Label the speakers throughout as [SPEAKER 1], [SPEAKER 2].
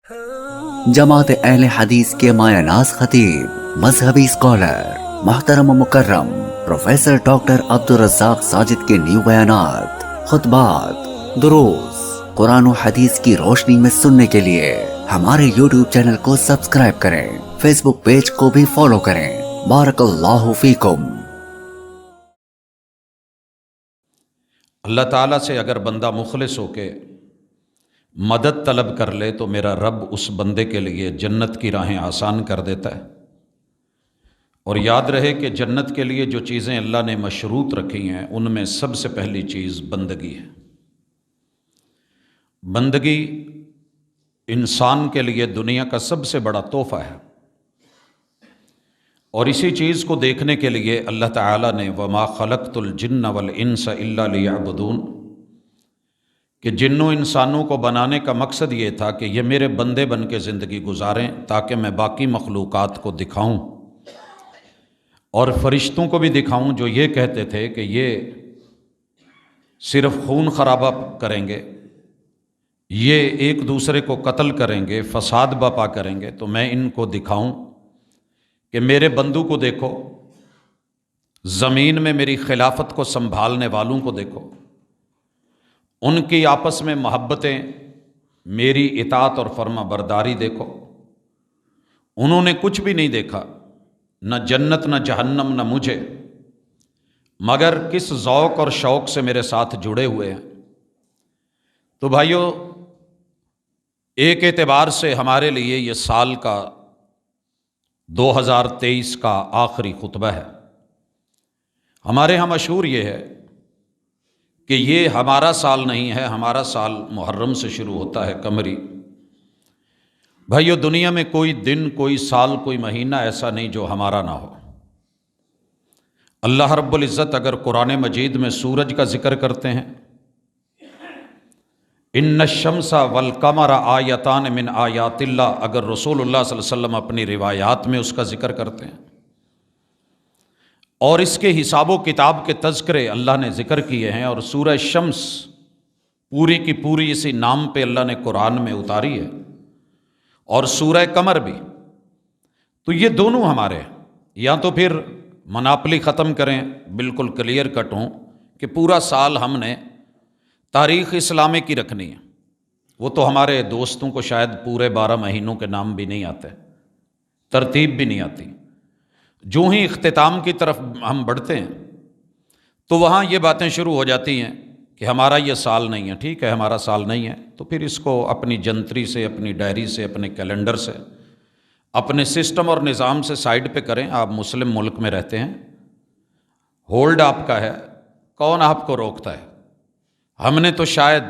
[SPEAKER 1] جماعت اہل حدیث کے مایہ ناز خطیب، مذہبی اسکالر، محترم و مکرم پروفیسر ڈاکٹر عبدالرزاق ساجد کے نیو بیانات، خطبات، دروس قرآن و حدیث کی روشنی میں سننے کے لیے ہمارے یوٹیوب چینل کو سبسکرائب کریں، فیس بک پیج کو بھی فالو کریں۔ بارک اللہ فیکم۔
[SPEAKER 2] اللہ تعالیٰ سے اگر بندہ مخلص ہو کے مدد طلب کر لے تو میرا رب اس بندے کے لیے جنت کی راہیں آسان کر دیتا ہے۔ اور یاد رہے کہ جنت کے لیے جو چیزیں اللہ نے مشروط رکھی ہیں ان میں سب سے پہلی چیز بندگی ہے۔ بندگی انسان کے لیے دنیا کا سب سے بڑا تحفہ ہے، اور اسی چیز کو دیکھنے کے لیے اللہ تعالیٰ نے وما خلقت الجن والانس الا لیعبدون، کہ جنوں انسانوں کو بنانے کا مقصد یہ تھا کہ یہ میرے بندے بن کے زندگی گزاریں تاکہ میں باقی مخلوقات کو دکھاؤں اور فرشتوں کو بھی دکھاؤں جو یہ کہتے تھے کہ یہ صرف خون خرابہ کریں گے، یہ ایک دوسرے کو قتل کریں گے، فساد برپا کریں گے، تو میں ان کو دکھاؤں کہ میرے بندوں کو دیکھو، زمین میں میری خلافت کو سنبھالنے والوں کو دیکھو، ان کی آپس میں محبتیں، میری اطاعت اور فرما برداری دیکھو۔ انہوں نے کچھ بھی نہیں دیکھا، نہ جنت نہ جہنم نہ مجھے، مگر کس ذوق اور شوق سے میرے ساتھ جڑے ہوئے ہیں۔ تو بھائیو، ایک اعتبار سے ہمارے لیے یہ سال کا 2023 کا آخری خطبہ ہے۔ ہمارے ہاں مشہور یہ ہے کہ یہ ہمارا سال نہیں ہے، ہمارا سال محرم سے شروع ہوتا ہے، قمری۔ بھائیو، دنیا میں کوئی دن، کوئی سال، کوئی مہینہ ایسا نہیں جو ہمارا نہ ہو۔ اللہ رب العزت اگر قرآن مجید میں سورج کا ذکر کرتے ہیں، ان الشمس والقمر آیتان من آیات اللہ، اگر رسول اللہ صلی اللہ علیہ وسلم اپنی روایات میں اس کا ذکر کرتے ہیں، اور اس کے حساب و کتاب کے تذکرے اللہ نے ذکر کیے ہیں، اور سورہ شمس پوری کی پوری اسی نام پہ اللہ نے قرآن میں اتاری ہے، اور سورہ قمر بھی، تو یہ دونوں ہمارے ہیں۔ یا تو پھر مناپلی ختم کریں، بالکل کلیئر کٹ ہوں کہ پورا سال ہم نے تاریخ اسلامی کی رکھنی ہے، وہ تو ہمارے دوستوں کو شاید پورے 12 مہینوں کے نام بھی نہیں آتے، ترتیب بھی نہیں آتی۔ جو ہی اختتام کی طرف ہم بڑھتے ہیں تو وہاں یہ باتیں شروع ہو جاتی ہیں کہ ہمارا یہ سال نہیں ہے۔ ٹھیک ہے، ہمارا سال نہیں ہے تو پھر اس کو اپنی جنتری سے، اپنی ڈائری سے، اپنے کیلنڈر سے، اپنے سسٹم اور نظام سے سائڈ پہ کریں۔ آپ مسلم ملک میں رہتے ہیں، ہولڈ آپ کا ہے، کون آپ کو روکتا ہے؟ ہم نے تو شاید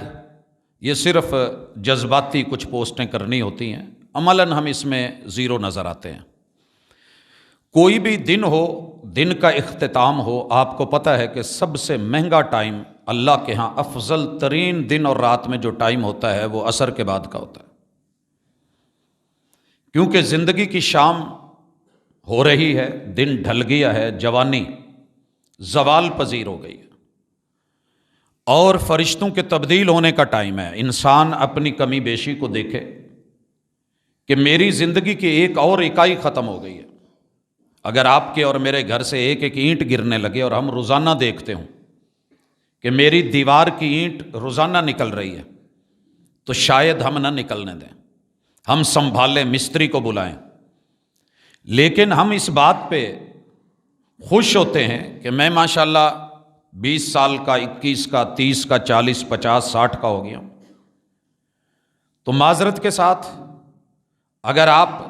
[SPEAKER 2] یہ صرف جذباتی کچھ پوسٹیں کرنی ہوتی ہیں، عملاً ہم اس میں زیرو نظر آتے ہیں۔ کوئی بھی دن ہو، دن کا اختتام ہو، آپ کو پتہ ہے کہ سب سے مہنگا ٹائم اللہ کے ہاں، افضل ترین دن اور رات میں جو ٹائم ہوتا ہے وہ عصر کے بعد کا ہوتا ہے، کیونکہ زندگی کی شام ہو رہی ہے، دن ڈھل گیا ہے، جوانی زوال پذیر ہو گئی ہے، اور فرشتوں کے تبدیل ہونے کا ٹائم ہے۔ انسان اپنی کمی بیشی کو دیکھے کہ میری زندگی کی ایک اور اکائی ختم ہو گئی ہے۔ اگر آپ کے اور میرے گھر سے ایک ایک اینٹ گرنے لگے اور ہم روزانہ دیکھتے ہوں کہ میری دیوار کی اینٹ روزانہ نکل رہی ہے، تو شاید ہم نہ نکلنے دیں، ہم سنبھالیں، مستری کو بلائیں۔ لیکن ہم اس بات پہ خوش ہوتے ہیں کہ میں ماشاءاللہ 20 سال کا، 21 کا، 30 کا، 40، 50، 60 کا ہو گیا ہوں۔ تو معذرت کے ساتھ اگر آپ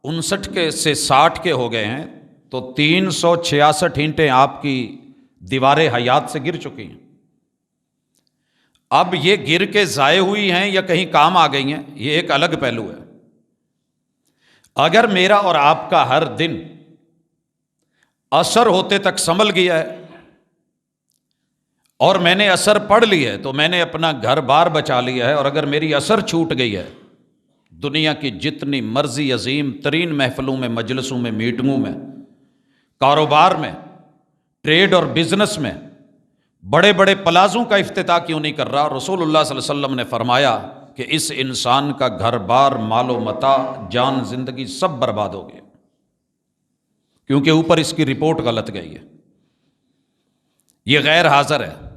[SPEAKER 2] 59 سے 60 کے ہو گئے ہیں تو 366 اینٹیں آپ کی دیوار حیات سے گر چکی ہیں۔ اب یہ گر کے ضائع ہوئی ہیں یا کہیں کام آ گئی ہیں، یہ ایک الگ پہلو ہے۔ اگر میرا اور آپ کا ہر دن عصر ہوتے تک سنبھل گیا ہے اور میں نے عصر پڑھ لی ہے تو میں نے اپنا گھر بار بچا لیا ہے، اور اگر میری عصر چھوٹ گئی ہے، دنیا کی جتنی مرضی عظیم ترین محفلوں میں، مجلسوں میں، میٹنگوں میں، کاروبار میں، ٹریڈ اور بزنس میں، بڑے بڑے پلازوں کا افتتاح کیوں نہیں کر رہا؟ رسول اللہ صلی اللہ علیہ وسلم نے فرمایا کہ اس انسان کا گھر بار، مال و متاع، جان، زندگی سب برباد ہو گئے، کیونکہ اوپر اس کی رپورٹ غلط گئی ہے، یہ غیر حاضر ہے۔